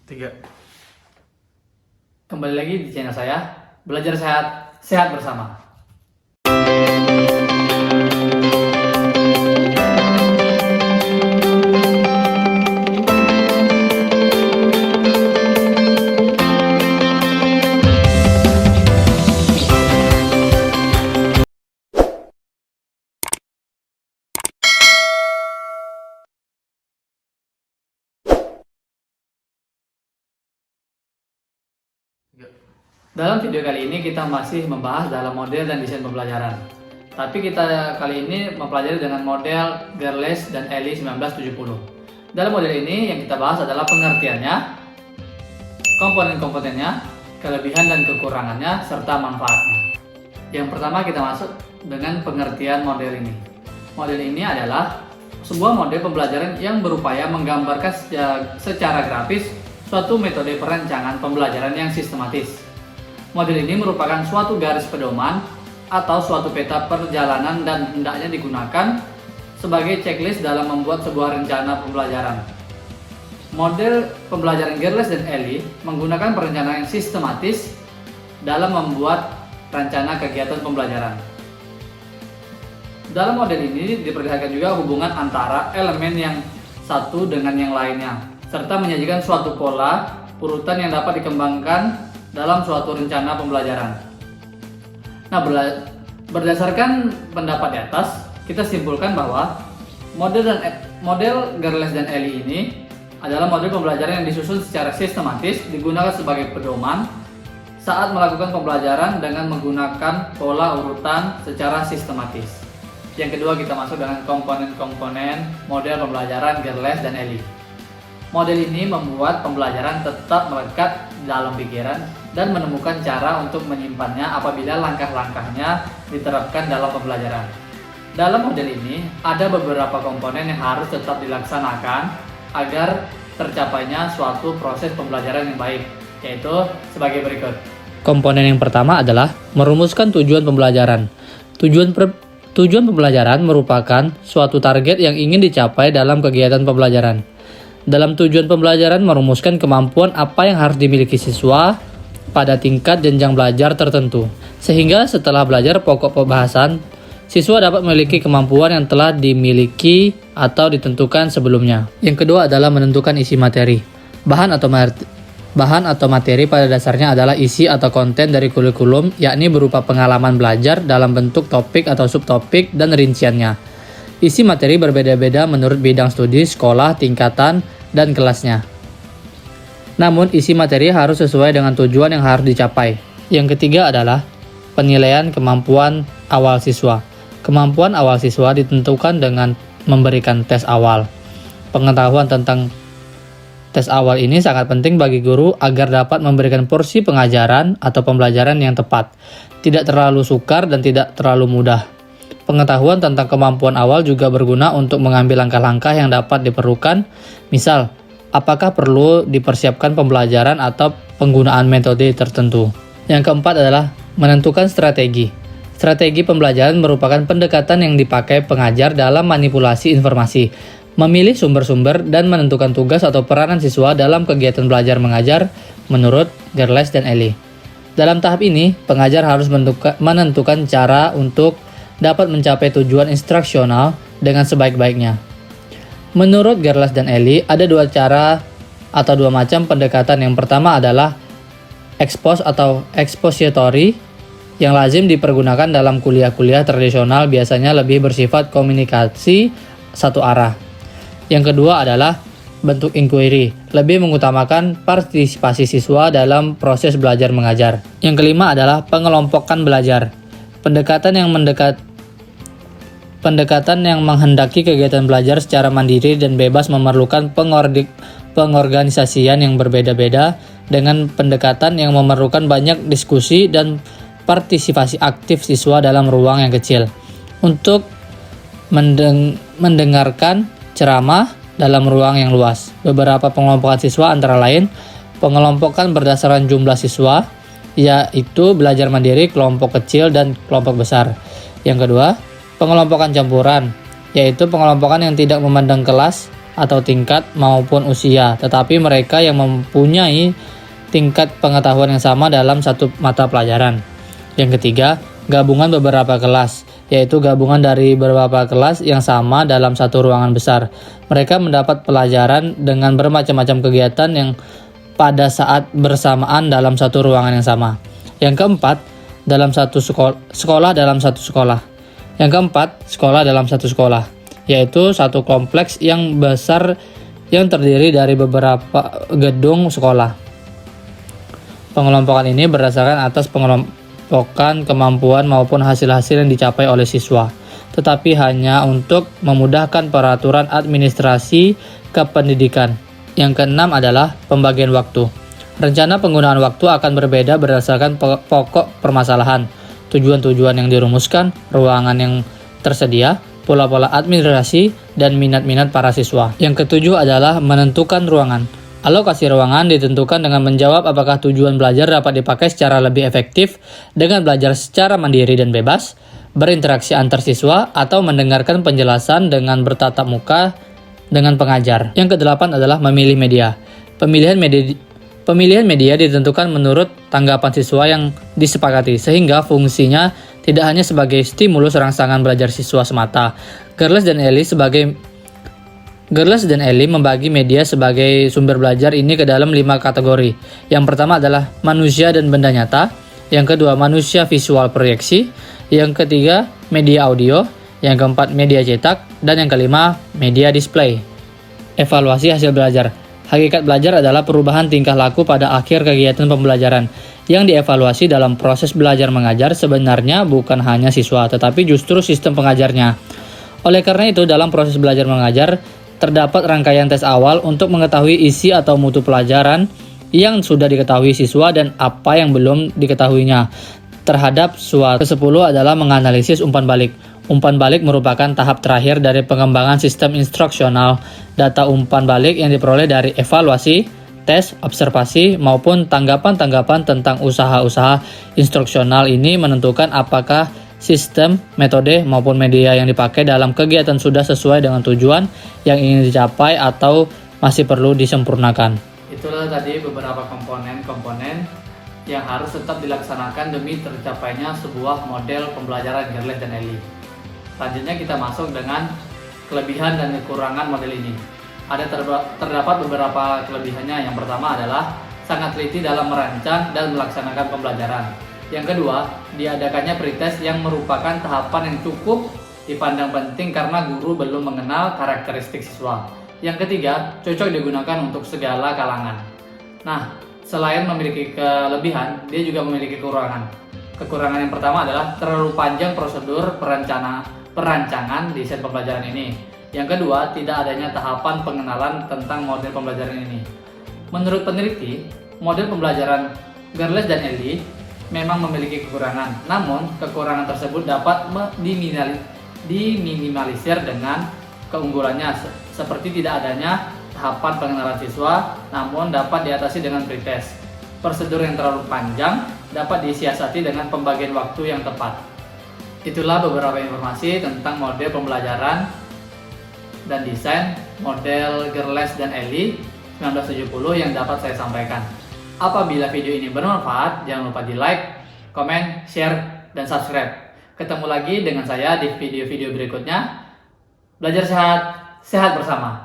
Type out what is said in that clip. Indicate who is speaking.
Speaker 1: 3. Kembali lagi di channel saya, Belajar Sehat, Sehat Bersama. Dalam video kali ini kita masih membahas dalam model dan desain pembelajaran. Tapi kita kali ini mempelajari dengan model Gerles dan Ellie 1970. Dalam model ini yang kita bahas adalah pengertiannya, komponen-komponennya, kelebihan dan kekurangannya, serta manfaatnya. Yang pertama kita masuk dengan pengertian model ini. Model ini adalah sebuah model pembelajaran yang berupaya menggambarkan secara grafis suatu metode perencanaan pembelajaran yang sistematis. Model ini merupakan suatu garis pedoman atau suatu peta perjalanan dan hendaknya digunakan sebagai checklist dalam membuat sebuah rencana pembelajaran. Model pembelajaran Gerles dan Ellie menggunakan perencanaan yang sistematis dalam membuat rencana kegiatan pembelajaran. Dalam model ini diperlihatkan juga hubungan antara elemen yang satu dengan yang lainnya, serta menyajikan suatu pola urutan yang dapat dikembangkan dalam suatu rencana pembelajaran. Nah, berdasarkan pendapat di atas, kita simpulkan bahwa model Gerles dan Ellie ini adalah model pembelajaran yang disusun secara sistematis, digunakan sebagai pedoman saat melakukan pembelajaran dengan menggunakan pola urutan secara sistematis. Yang kedua, kita masuk dengan komponen-komponen model pembelajaran Gerles dan Ellie. Model ini membuat pembelajaran tetap melekat dalam pikiran dan menemukan cara untuk menyimpannya apabila langkah-langkahnya diterapkan dalam pembelajaran. Dalam model ini, ada beberapa komponen yang harus tetap dilaksanakan agar tercapainya suatu proses pembelajaran yang baik, yaitu sebagai berikut.
Speaker 2: Komponen yang pertama adalah merumuskan tujuan pembelajaran. Tujuan pembelajaran merupakan suatu target yang ingin dicapai dalam kegiatan pembelajaran. Dalam tujuan pembelajaran merumuskan kemampuan apa yang harus dimiliki siswa pada tingkat jenjang belajar tertentu, sehingga setelah belajar pokok pembahasan, siswa dapat memiliki kemampuan yang telah dimiliki atau ditentukan sebelumnya. Yang kedua adalah menentukan isi materi. Bahan atau materi pada dasarnya adalah isi atau konten dari kurikulum, yakni berupa pengalaman belajar dalam bentuk topik atau subtopik dan rinciannya. Isi materi berbeda-beda menurut bidang studi, sekolah, tingkatan, dan kelasnya. Namun, isi materi harus sesuai dengan tujuan yang harus dicapai. Yang ketiga adalah penilaian kemampuan awal siswa. Kemampuan awal siswa ditentukan dengan memberikan tes awal. Pengetahuan tentang tes awal ini sangat penting bagi guru agar dapat memberikan porsi pengajaran atau pembelajaran yang tepat, tidak terlalu sukar dan tidak terlalu mudah. Pengetahuan tentang kemampuan awal juga berguna untuk mengambil langkah-langkah yang dapat diperlukan, misal, apakah perlu dipersiapkan pembelajaran atau penggunaan metode tertentu. Yang keempat adalah menentukan strategi. Strategi pembelajaran merupakan pendekatan yang dipakai pengajar dalam manipulasi informasi, memilih sumber-sumber, dan menentukan tugas atau peranan siswa dalam kegiatan belajar mengajar menurut Gerles dan Ellie. Dalam tahap ini, pengajar harus menentukan cara untuk dapat mencapai tujuan instruksional dengan sebaik-baiknya. Menurut Gerles dan Ellie, ada dua cara atau dua macam pendekatan. Yang pertama adalah expose atau expository yang lazim dipergunakan dalam kuliah-kuliah tradisional, biasanya lebih bersifat komunikasi satu arah. Yang kedua adalah bentuk inquiry, lebih mengutamakan partisipasi siswa dalam proses belajar mengajar. Yang kelima adalah pengelompokan belajar. Pendekatan yang menghendaki kegiatan belajar secara mandiri dan bebas memerlukan pengorganisasian yang berbeda-beda, dengan pendekatan yang memerlukan banyak diskusi dan partisipasi aktif siswa dalam ruang yang kecil untuk mendengarkan ceramah dalam ruang yang luas. Beberapa pengelompokan siswa antara lain pengelompokan berdasarkan jumlah siswa, yaitu belajar mandiri, kelompok kecil, dan kelompok besar. Yang kedua, pengelompokan campuran, yaitu pengelompokan yang tidak memandang kelas atau tingkat maupun usia, tetapi mereka yang mempunyai tingkat pengetahuan yang sama dalam satu mata pelajaran. Yang ketiga, gabungan beberapa kelas, yaitu gabungan dari beberapa kelas yang sama dalam satu ruangan besar. Mereka mendapat pelajaran dengan bermacam-macam kegiatan yang pada saat bersamaan dalam satu ruangan yang sama. Yang keempat, dalam satu sekolah dalam satu sekolah. Yang keempat, sekolah dalam satu sekolah, yaitu satu kompleks yang besar yang terdiri dari beberapa gedung sekolah. Pengelompokan ini berdasarkan atas pengelompokan kemampuan maupun hasil-hasil yang dicapai oleh siswa, tetapi hanya untuk memudahkan peraturan administrasi kependidikan. Yang keenam adalah pembagian waktu. Rencana penggunaan waktu akan berbeda berdasarkan pokok permasalahan, tujuan-tujuan yang dirumuskan, ruangan yang tersedia, pola-pola administrasi, dan minat-minat para siswa. Yang ketujuh adalah menentukan ruangan. Alokasi ruangan ditentukan dengan menjawab apakah tujuan belajar dapat dipakai secara lebih efektif dengan belajar secara mandiri dan bebas, berinteraksi antar siswa, atau mendengarkan penjelasan dengan bertatap muka dengan pengajar. Yang kedelapan adalah memilih media. Pemilihan media ditentukan menurut tanggapan siswa yang disepakati, sehingga fungsinya tidak hanya sebagai stimulus rangsangan belajar siswa semata. Gerles dan Ellie membagi media sebagai sumber belajar ini ke dalam 5 kategori. Yang pertama adalah manusia dan benda nyata. Yang kedua, manusia visual proyeksi. Yang ketiga, media audio. Yang keempat, media cetak. Dan yang kelima, media display. Evaluasi hasil belajar. Hakikat belajar adalah perubahan tingkah laku pada akhir kegiatan pembelajaran. Yang dievaluasi dalam proses belajar mengajar sebenarnya bukan hanya siswa, tetapi justru sistem pengajarnya. Oleh karena itu, dalam proses belajar mengajar, terdapat rangkaian tes awal untuk mengetahui isi atau mutu pelajaran yang sudah diketahui siswa dan apa yang belum diketahuinya terhadap suatu. Ke-10 adalah menganalisis umpan balik. Umpan balik merupakan tahap terakhir dari pengembangan sistem instruksional. Data umpan balik yang diperoleh dari evaluasi, tes, observasi, maupun tanggapan-tanggapan tentang usaha-usaha instruksional ini menentukan apakah sistem, metode, maupun media yang dipakai dalam kegiatan sudah sesuai dengan tujuan yang ingin dicapai atau masih perlu disempurnakan.
Speaker 1: Itulah tadi beberapa komponen-komponen yang harus tetap dilaksanakan demi tercapainya sebuah model pembelajaran Gerles dan Ellie. Selanjutnya kita masuk dengan kelebihan dan kekurangan model ini. Terdapat beberapa kelebihannya. Yang pertama adalah sangat teliti dalam merancang dan melaksanakan pembelajaran. Yang kedua, diadakannya pretest yang merupakan tahapan yang cukup dipandang penting karena guru belum mengenal karakteristik siswa. Yang ketiga, cocok digunakan untuk segala kalangan. Nah, selain memiliki kelebihan, dia juga memiliki kekurangan. Kekurangan yang pertama adalah terlalu panjang prosedur perancangan desain pembelajaran ini. Yang kedua, tidak adanya tahapan pengenalan tentang model pembelajaran ini. Menurut peneliti, model pembelajaran Gerles dan Ellie memang memiliki kekurangan, namun kekurangan tersebut dapat diminimalisir dengan keunggulannya, seperti tidak adanya tahapan pengenalan siswa, namun dapat diatasi dengan pretest. Prosedur yang terlalu panjang dapat disiasati dengan pembagian waktu yang tepat. Itulah beberapa informasi tentang model pembelajaran dan desain model Gerles dan Ellie 1970 yang dapat saya sampaikan. Apabila video ini bermanfaat, jangan lupa di like, komen, share, dan subscribe. Ketemu lagi dengan saya di video-video berikutnya. Belajar sehat, sehat bersama.